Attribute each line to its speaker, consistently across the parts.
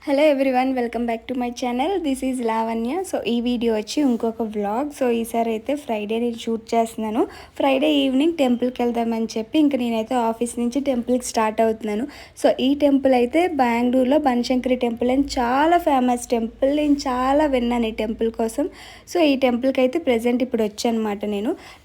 Speaker 1: Hello everyone, welcome back to my channel. This is Lavanya. So ఈ video వచ్చి ఇంకొక vlog. So ఈసారి అయితే ఫ్రైడే నేను షూట్ చేస్తున్నాను. ఫ్రైడే ఈవినింగ్ టెంపుల్కి వెళ్దామని చెప్పి ఇంక నేనైతే ఆఫీస్ నుంచి టెంపుల్కి స్టార్ట్ అవుతున్నాను. సో ఈ టెంపుల్ అయితే బెంగళూరులో బనశంకరి టెంపుల్ అని చాలా ఫేమస్ టెంపుల్. నేను చాలా విన్నాను ఈ టెంపుల్ కోసం. సో ఈ టెంపుల్కి అయితే ప్రజెంట్ ఇప్పుడు వచ్చానమాట.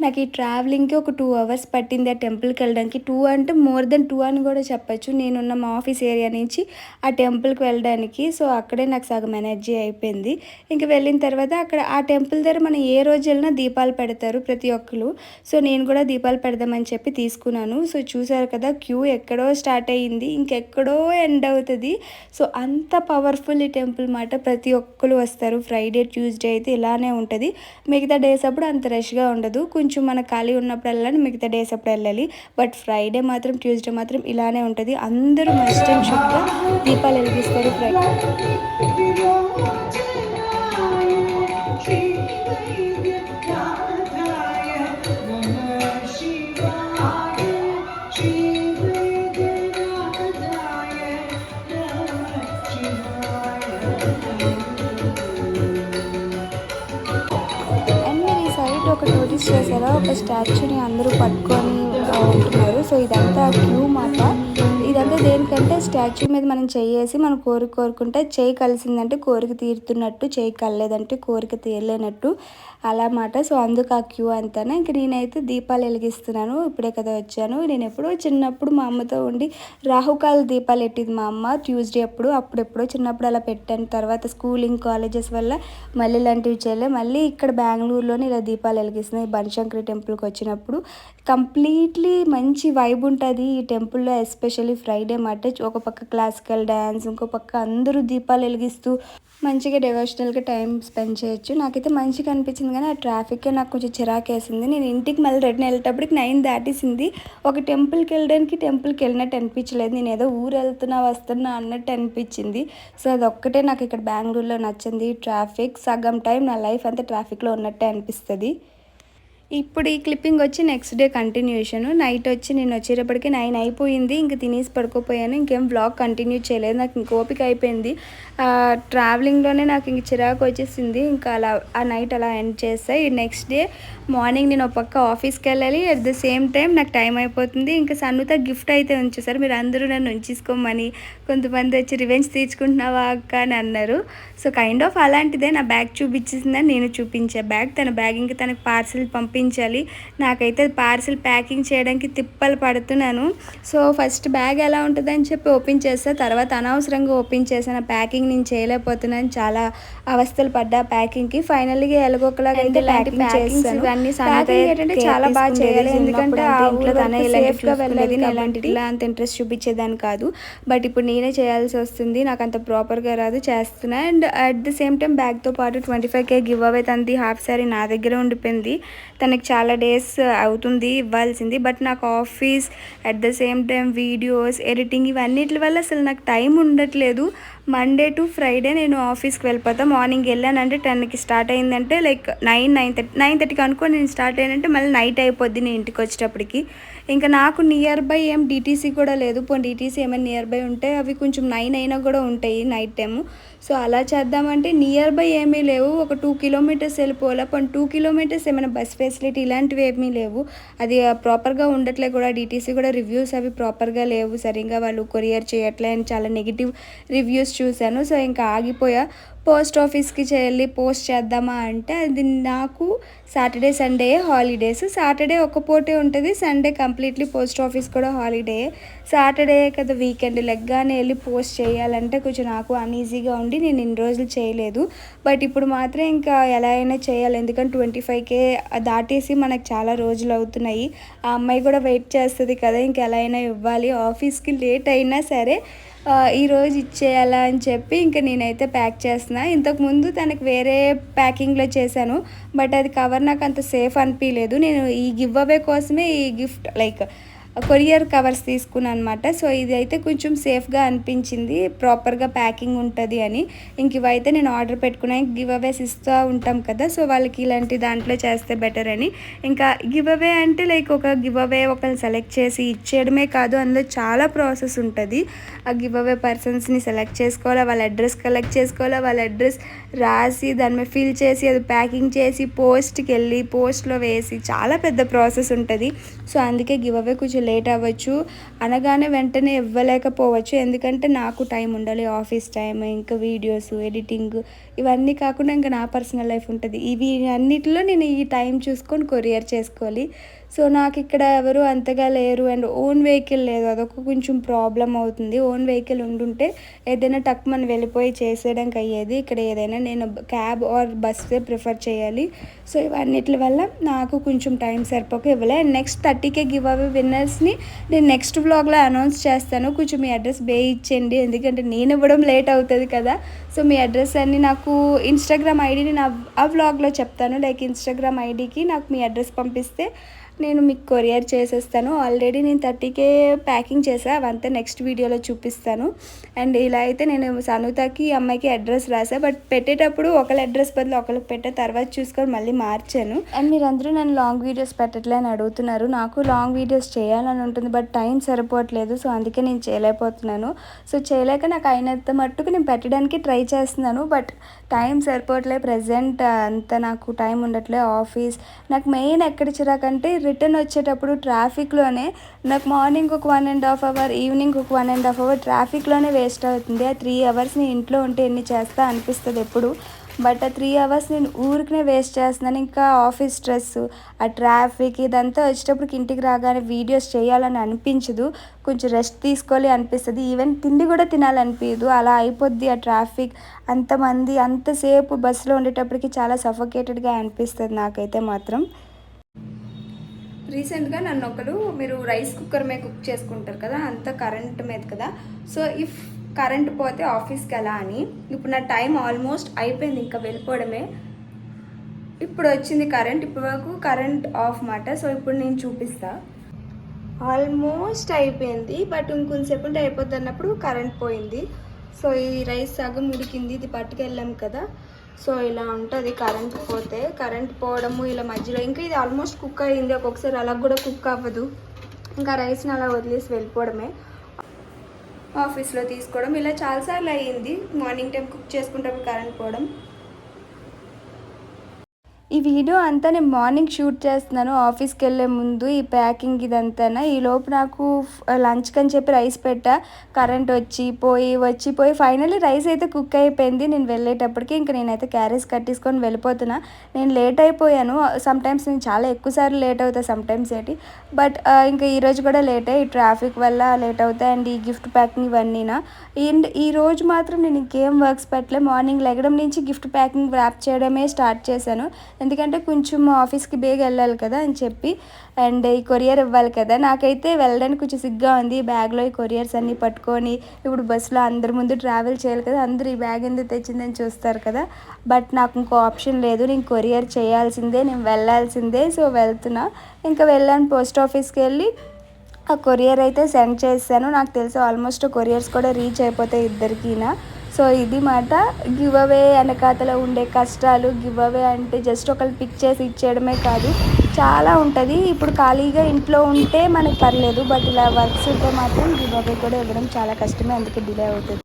Speaker 1: నాకు ఈ ట్రావెలింగ్కి ఒక 2 hours పట్టింది ఆ టెంపుల్కి వెళ్ళడానికి. 2 అంటే మోర్ దెన్ 2 అని కూడా చెప్పచ్చు. నేనున్న మా ఆఫీస్ ఏరియా నుంచి ఆ టెంపుల్కి వెళ్ళడానికి. సో అక్కడే నాకు సగం ఎనర్జీ అయిపోయింది. ఇంక వెళ్ళిన తర్వాత అక్కడ ఆ టెంపుల్ దగ్గర మనం ఏ రోజు వెళ్ళినా దీపాలు పెడతారు ప్రతి ఒక్కరు. సో నేను కూడా దీపాలు పెడదామని చెప్పి తీసుకున్నాను. సో చూసారు కదా, క్యూ ఎక్కడో స్టార్ట్ అయ్యింది, ఇంకెక్కడో ఎండ్ అవుతుంది. సో అంత పవర్ఫుల్ ఈ టెంపుల్ మాట. ప్రతి ఒక్కరు వస్తారు. ఫ్రైడే ట్యూస్డే అయితే ఇలానే ఉంటుంది. మిగతా డేస్ అప్పుడు అంత రష్గా ఉండదు. కొంచెం మన ఖాళీ ఉన్నప్పుడు వెళ్ళాలి, మిగతా డేస్ అప్పుడు వెళ్ళాలి. బట్ ఫ్రైడే మాత్రం ట్యూస్డే మాత్రం ఇలానే ఉంటుంది. అందరూ మస్ట్ అండ్ షుడ్గా దీపాలు వెలిగిస్తారు. ఒక నోటీస్ చేశారా, ఒక స్టాచ్యూని అందరూ పట్టుకొని ఉంటున్నారు. సో ఇదంతా క్యూ మాట. ఇదంతా దేనికంటే స్టాచ్యూ మీద మనం చెయ్యేసి మనం కోరుకుంటే చేయి కలిసిందంటే కోరిక తీరుతున్నట్టు, చేయి కలలేదంటే కోరిక తీరలేనట్టు అలా మాట. సో అందుకు ఆ క్యూ అంతానే. ఇంక నేనైతే దీపాలు వెలిగిస్తున్నాను. ఇప్పుడే కదా వచ్చాను. నేను ఎప్పుడో చిన్నప్పుడు మా అమ్మతో ఉండి రాహుకాల దీపాలు పెట్టింది మా అమ్మ ట్యూస్డే అప్పుడెప్పుడో చిన్నప్పుడు అలా పెట్టాను. తర్వాత స్కూలింగ్ కాలేజెస్ వల్ల మళ్ళీ ఇలాంటివి చేయలే. మళ్ళీ ఇక్కడ బెంగళూరులోనే ఇలా దీపాలు వెలిగిస్తున్నాయి. బనశంకరి టెంపుల్కి వచ్చినప్పుడు కంప్లీట్లీ మంచి వైబ్ ఉంటుంది ఈ టెంపుల్లో. ఎస్పెషల్లీ ఫ్రైడే మాట. ఒక పక్క క్లాసికల్ డ్యాన్స్, ఇంకో పక్క అందరూ దీపాలు వెలిగిస్తూ మంచిగా డివోషనల్గా టైం స్పెండ్ చేయొచ్చు. నాకైతే మంచిగా అనిపించింది, కానీ ఆ ట్రాఫిక్కే నాకు కొంచెం చిరాకేసింది. నేను ఇంటికి మళ్ళీ రిటర్న్ వెళ్ళేటప్పటికి 9 దాటేసింది. ఒక టెంపుల్కి వెళ్ళినట్టు అనిపించలేదు. నేను ఏదో ఊరు వస్తున్నా అన్నట్టు అనిపించింది. సో అదొక్కటే నాకు ఇక్కడ బెంగళూరులో నచ్చింది. ట్రాఫిక్ సగం టైం నా లైఫ్ అంతా ట్రాఫిక్లో ఉన్నట్టే అనిపిస్తుంది. ఇప్పుడు ఈ క్లిప్పింగ్ వచ్చి నెక్స్ట్ డే కంటిన్యూషన్. నైట్ వచ్చి నేను వచ్చేటప్పటికి 9 అయిపోయింది. ఇంక తినేసి పడుకోపోయాను. ఇంకేం వ్లాగ్ కంటిన్యూ చేయలేదు. నాకు ఇంక ఓపిక అయిపోయింది. ట్రావెలింగ్లోనే నాకు ఇంక చిరాకు వచ్చేసింది. ఇంకా అలా ఆ నైట్ అలా ఎండ్ చేస్తాయి. నెక్స్ట్ డే మార్నింగ్ నేను ఒక పక్క ఆఫీస్కి వెళ్ళాలి. అట్ ద సేమ్ టైం నాకు టైం అయిపోతుంది. ఇంకా సన్నుత గిఫ్ట్ అయితే ఉంచేసారు. మీరు అందరూ నన్ను ఉంచేసుకోమని. కొంతమంది వచ్చి రివెంజ్ తీర్చుకుంటున్నావా అక్క అని అన్నారు. సో కైండ్ ఆఫ్ అలాంటిదే. నా బ్యాగ్ చూపించేసిందని నేను చూపించే బ్యాగ్. తన బ్యాగ్ ఇంకా తనకు పార్సిల్ పంపించాలి. నాకైతే పార్సిల్ ప్యాకింగ్ చేయడానికి తిప్పలు పడుతున్నాను. సో ఫస్ట్ బ్యాగ్ ఎలా ఉంటుందని చెప్పి ఓపెన్ చేస్తా. తర్వాత అనవసరంగా ఓపెన్ చేశాను. ప్యాకింగ్ నేను చేయలేకపోతున్నాను. చాలా అవస్థలు పడ్డా ప్యాకింగ్కి. ఫైనల్గా ఎలాగోకలాగా అయితే ప్యాకింగ్ చేస్తాను. ఏంటంటే చాలా బాగా చేయాలి. ఎందుకంటే ఆ ఊళ్ళో సేఫ్గా వెళ్ళేది. నేను ఇలా అంత ఇంట్రెస్ట్ చూపించేదాన్ని కాదు. బట్ ఇప్పుడు నేనే చేయాల్సి వస్తుంది. నాకు అంత ప్రాపర్గా రాదు, చేస్తున్నా. And at the same time బ్యాగ్తో పాటు 25K గివ్ అవే తనది హాఫ్ సారీ నా దగ్గర ఉండిపోయింది. తనకి చాలా డేస్ అవుతుంది ఇవ్వాల్సింది. బట్ నాకు office at the same time videos editing ఇవన్నిటి వల్ల అసలు నాకు టైం ఉండట్లేదు. మండే టు ఫ్రైడే నేను ఆఫీస్కి వెళ్ళిపోతాను. మార్నింగ్ వెళ్ళానంటే 10కి స్టార్ట్ అయిందంటే లైక్ 9:30కి అనుకో నేను స్టార్ట్ అయ్యానంటే మళ్ళీ నైట్ అయిపోద్ది నేను ఇంటికి వచ్చేటప్పటికి. ఇంకా నాకు నియర్ బై ఏం డిటీసీ కూడా లేదు. పోనీ డిటీసీ ఏమైనా నియర్ బై ఉంటే అవి కొంచెం 9 అయినా కూడా ఉంటాయి నైట్ టైము. సో అలా చేద్దామంటే నియర్ బై ఏమీ లేవు. ఒక 2 kilometers వెళ్ళిపోవాలి. పోనీ 2 kilometers ఏమైనా బస్ ఫెసిలిటీ ఇలాంటివి ఏమీ లేవు. అది ప్రాపర్గా ఉండట్లే కూడా. డిటీసీ కూడా రివ్యూస్ అవి ప్రాపర్గా లేవు. సరిగ్గా వాళ్ళు కొరియర్ చేయట్లే అని చాలా నెగిటివ్ రివ్యూస్ చూశాను. సో ఇంకా ఆగిపోయా. పోస్ట్ ఆఫీస్కి వెళ్ళి పోస్ట్ చేద్దామా అంటే అది నాకు సాటర్డే సండే హాలిడేస్. సాటర్డే ఒక పూటే ఉంటుంది, సండే కంప్లీట్లీ పోస్ట్ ఆఫీస్ కూడా హాలిడే. సాటర్డే కదా వీకెండ్ లెగ్గానే వెళ్ళి పోస్ట్ చేయాలంటే కొంచెం నాకు అన్ఈజీగా ఉండి నేను ఇన్ని రోజులు చేయలేదు. బట్ ఇప్పుడు మాత్రం ఇంకా ఎలా అయినా చేయాలి. ఎందుకంటే 25K దాటేసి మనకు చాలా రోజులు అవుతున్నాయి. ఆ అమ్మాయి కూడా వెయిట్ చేస్తుంది కదా, ఇంకా ఎలా అయినా ఇవ్వాలి. ఆఫీస్కి లేట్ అయినా సరే ఈరోజు ఇచ్చేయాలా అని చెప్పి ఇంకా నేనైతే ప్యాక్ చేస్తున్నా. ఇంతకుముందు తనకు వేరే ప్యాకింగ్లో చేశాను. బట్ అది కవర్ నాకు అంత సేఫ్ అనిపించలేదు. నేను ఈ గివ్ అవే కోసమే ఈ గిఫ్ట్ లైక్ కొరియర్ కవర్స్ తీసుకున్నాను అనమాట. సో ఇది అయితే కొంచెం సేఫ్గా అనిపించింది, ప్రాపర్గా ప్యాకింగ్ ఉంటుంది అని. ఇంక ఇవైతే నేను ఆర్డర్ పెట్టుకున్నాను. గివ్ అవేస్ ఇస్తూ ఉంటాం కదా, సో వాళ్ళకి ఇలాంటి దాంట్లో చేస్తే బెటర్ అని. ఇంకా గివ్ అవే అంటే లైక్ ఒక గివ్ అవే ఒకరిని సెలెక్ట్ చేసి ఇచ్చేయడమే కాదు, అందులో చాలా ప్రాసెస్ ఉంటుంది. ఆ గివ్ అవే పర్సన్స్ని సెలెక్ట్ చేసుకోవాలా, వాళ్ళ అడ్రస్ కలెక్ట్ చేసుకోవాలా, వాళ్ళ అడ్రస్ రాసి దాని మీద ఫిల్ చేసి అది ప్యాకింగ్ చేసి పోస్ట్కి వెళ్ళి పోస్ట్లో వేసి చాలా పెద్ద ప్రాసెస్ ఉంటుంది. సో అందుకే గివ్ అవే కొంచెం లేట్ అవ్వచ్చు, అనగానే వెంటనే ఇవ్వలేకపోవచ్చు. ఎందుకంటే నాకు టైం ఉండాలి, ఆఫీస్ టైం, ఇంకా వీడియోస్ ఎడిటింగ్ ఇవన్నీ కాకుండా ఇంకా నా పర్సనల్ లైఫ్ ఉంటుంది. ఇవి అన్నిటిలో నేను ఈ టైం చూసుకొని కొరియర్ చేసుకోవాలి. సో నాకు ఇక్కడ ఎవరు అంతగా లేరు అండ్ ఓన్ వెహికల్ లేదు, అదొక కొంచెం ప్రాబ్లం అవుతుంది. ఓన్ వెహికల్ ఉండుంటే ఏదైనా టక్ మనం వెళ్ళిపోయి చేసేయడానికి అయ్యేది. ఇక్కడ ఏదైనా నేను క్యాబ్ ఆర్ బస్సే ప్రిఫర్ చేయాలి. సో ఇవన్నిటి వల్ల నాకు కొంచెం టైం సరిపోక ఇవ్వలే. నెక్స్ట్ 30K గివ్ అవే విన్నర్స్ని నేను నెక్స్ట్ వ్లాగ్లో అనౌన్స్ చేస్తాను. కొంచెం మీ అడ్రస్ ఇచ్చేయండి, ఎందుకంటే నేను ఇవ్వడం లేట్ అవుతుంది కదా. సో మీ అడ్రస్ అన్ని నాకు ఇన్స్టాగ్రామ్ ఐడిని ఆ వ్లాగ్లో చెప్తాను. లైక్ ఇన్స్టాగ్రామ్ ఐడికి నాకు మీ అడ్రస్ పంపిస్తే నేను మీకు కొరియర్ చేసేస్తాను. ఆల్రెడీ నేను 30K ప్యాకింగ్ చేసా, అవంతా నెక్స్ట్ వీడియోలో చూపిస్తాను. అండ్ ఇలా అయితే నేను సనుతకి అమ్మాయికి అడ్రస్ రాసా, బట్ పెట్టేటప్పుడు ఒకళ్ళ అడ్రస్ బదులు ఒకరికి పెట్టే తర్వాత చూసుకొని మళ్ళీ మార్చాను. అండ్ మీరందరూ నన్ను లాంగ్ వీడియోస్ పెట్టట్లే అని అడుగుతున్నారు. నాకు లాంగ్ వీడియోస్ చేయాలని ఉంటుంది, బట్ టైం సరిపోవట్లేదు. సో అందుకే నేను చేయలేకపోతున్నాను. సో చేయలేక నాకు అయినంత మట్టుకు నేను పెట్టడానికి ట్రై చేస్తున్నాను, బట్ టైం సరిపోవట్లేదు. ప్రజెంట్ అంత నాకు టైం ఉండట్లేదు. ఆఫీస్ నాకు మెయిన్ ఎక్కడ చిరాకంటే రిటర్న్ వచ్చేటప్పుడు ట్రాఫిక్లోనే నాకు మార్నింగ్ ఒక 1.5 అవర్, ఈవినింగ్ ఒక 1.5 అవర్ ట్రాఫిక్లోనే వేస్ట్ అవుతుంది. ఆ 3 అవర్స్ నేను ఇంట్లో ఉంటే ఎన్ని చేస్తా అనిపిస్తుంది ఎప్పుడు, బట్ ఆ 3 అవర్స్ నేను ఊరికనే వేస్ట్ చేస్తున్నాను. ఇంకా ఆఫీస్ స్ట్రెస్, ఆ ట్రాఫిక్ ఇదంతా వచ్చేటప్పటికి ఇంటికి రాగానే వీడియోస్ చేయాలని అనిపించదు, కొంచెం రెస్ట్ తీసుకోవాలి అనిపిస్తుంది. ఈవెన్ తిండి కూడా తినాలనిపించదు, అలా అయిపోద్ది. ఆ ట్రాఫిక్ అంతమంది అంతసేపు బస్సులో ఉండేటప్పటికి చాలా సఫోకేటెడ్గా అనిపిస్తుంది నాకైతే మాత్రం. రీసెంట్గా నన్ను ఒకరు, మీరు రైస్ కుక్కర్ మీద కుక్ చేసుకుంటారు కదా, అంతా కరెంట్ మీద కదా, సో ఇఫ్ కరెంట్ పోతే ఆఫీస్కి ఎలా అని. ఇప్పుడు నా టైం ఆల్మోస్ట్ అయిపోయింది, ఇంకా వెళ్ళిపోవడమే. ఇప్పుడు వచ్చింది కరెంట్, ఇప్పటి వరకు కరెంట్ ఆఫ్ మాట. సో ఇప్పుడు నేను చూపిస్తా. ఆల్మోస్ట్ అయిపోయింది, బట్ ఇంకొంచెంసేపు ఉంటే అయిపోద్ది అన్నప్పుడు కరెంట్ పోయింది. సో ఈ రైస్ సగం ఉడికింది, ఇది పట్టుకెళ్ళాం కదా. సో ఇలా ఉంటుంది కరెంట్ పోతే. కరెంట్ పోవడము ఇలా మధ్యలో ఇంకా ఇది ఆల్మోస్ట్ కుక్ అయ్యింది, ఒక్కొక్కసారి అలా కూడా కుక్ అవ్వదు. ఇంకా రైస్ని అలా వదిలేసి వెళ్ళిపోవడమే, ఆఫీస్లో తీసుకోవడం. ఇలా చాలాసార్లు అయ్యింది, మార్నింగ్ టైం కుక్ చేసుకుంటే కరెంట్ పోవడం. ఈ వీడియో అంతా నేను మార్నింగ్ షూట్ చేస్తున్నాను ఆఫీస్కి వెళ్ళే ముందు, ఈ ప్యాకింగ్ ఇదంతా. ఈలోపు నాకు లంచ్కి అని చెప్పి రైస్ పెట్టా, కరెంట్ వచ్చిపోయి ఫైనల్లీ రైస్ అయితే కుక్ అయిపోయింది. నేను వెళ్ళేటప్పటికి ఇంకా నేనైతే క్యారేజ్ కట్టేసుకొని వెళ్ళిపోతున్నా. నేను లేట్ అయిపోయాను, సమ్టైమ్స్ నేను చాలా ఎక్కువసార్లు లేట్ అవుతాయి సమ్టైమ్స్ ఏంటి, బట్ ఇంకా ఈరోజు కూడా లేట్ అయ్యి ట్రాఫిక్ వల్ల లేట్ అవుతాయి. అండ్ ఈ గిఫ్ట్ ప్యాకింగ్ ఇవన్నీనా. అండ్ ఈరోజు మాత్రం నేను ఇంకేం వర్క్స్ పెట్టలే, మార్నింగ్ లెగడం నుంచి గిఫ్ట్ ప్యాకింగ్ ర్యాప్ చేయడమే స్టార్ట్ చేశాను. ఎందుకంటే కొంచెం ఆఫీస్కి బేగ వెళ్ళాలి కదా అని చెప్పి, అండ్ ఈ కొరియర్ ఇవ్వాలి కదా. నాకైతే వెళ్ళడానికి కొంచెం సిగ్గా ఉంది, బ్యాగ్లో ఈ కొరియర్స్ అన్నీ పట్టుకొని. ఇప్పుడు బస్సులో అందరి ముందు ట్రావెల్ చేయాలి కదా, అందరూ ఈ బ్యాగ్ ఎందుకు తెచ్చిందని చూస్తారు కదా, బట్ నాకు ఇంకో ఆప్షన్ లేదు, నేను కొరియర్ చేయాల్సిందే, నేను వెళ్ళాల్సిందే. సో వెళ్తున్నా, ఇంకా వెళ్ళాను. పోస్ట్ ఆఫీస్కి వెళ్ళి ఆ కొరియర్ అయితే సెండ్ చేశాను. నాకు తెలిసి ఆల్మోస్ట్ కొరియర్స్ కూడా రీచ్ అయిపోతాయి ఇద్దరికినా. సో ఇది మాట గివ్ అవే వెనకాతలో ఉండే కష్టాలు. గివ్ అవే అంటే జస్ట్ ఒకళ్ళు పిక్ చేసి ఇచ్చేయడమే కాదు, చాలా ఉంటుంది. ఇప్పుడు ఖాళీగా ఇంట్లో ఉంటే మనకు పర్లేదు, బట్ ఇలా వర్క్స్ ఉంటే మాత్రం గివ్ అవే కూడా ఇవ్వడం చాలా కష్టమే, అందుకే డిలే అవుతుంది.